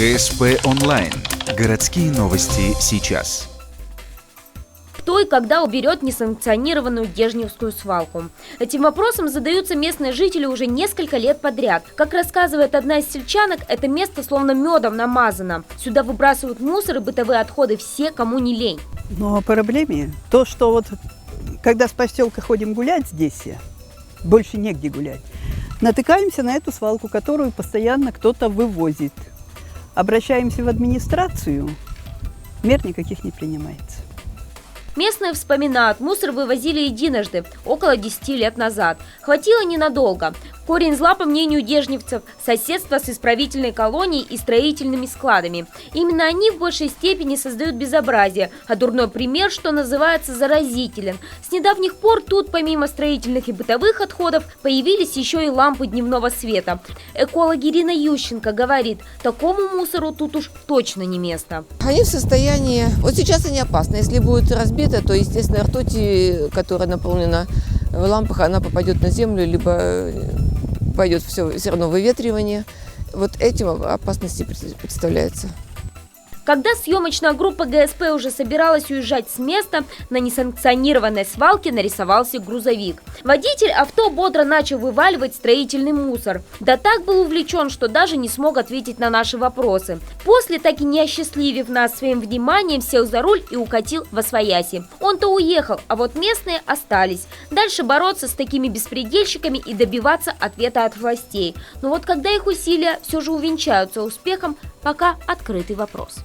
ГСП онлайн. Городские новости сейчас. Кто и когда уберет несанкционированную Дежневскую свалку? Этим вопросом задаются местные жители уже несколько лет подряд. Как рассказывает одна из сельчанок, это место словно медом намазано. Сюда выбрасывают мусор и бытовые отходы все, кому не лень. Но о проблеме то, что вот когда с поселка ходим гулять здесь, больше негде гулять, натыкаемся на эту свалку, которую постоянно кто-то вывозит. Обращаемся в администрацию, мер никаких не принимается. Местные вспоминают, мусор вывозили единожды, около 10 лет назад. Хватило ненадолго. Корень зла, по мнению дежневцев, соседство с исправительной колонией и строительными складами. Именно они в большей степени создают безобразие, а дурной пример, что называется, заразителен. С недавних пор тут, помимо строительных и бытовых отходов, появились еще и лампы дневного света. Эколог Ирина Ющенко говорит, такому мусору тут уж точно не место. Они в состоянии, вот сейчас они опасны, если будет разбито, то, естественно, ртуть, которая наполнена в лампах, она попадет на землю, либо пойдет все равно выветривание. Вот этим опасности представляется. Когда съемочная группа ГСП уже собиралась уезжать с места, на несанкционированной свалке нарисовался грузовик. Водитель авто бодро начал вываливать строительный мусор. Да так был увлечен, что даже не смог ответить на наши вопросы. После, так и не осчастливив нас своим вниманием, сел за руль и укатил восвояси. Он-то уехал, а вот местные остались. Дальше бороться с такими беспредельщиками и добиваться ответа от властей. Но вот когда их усилия все же увенчаются успехом, пока открытый вопрос.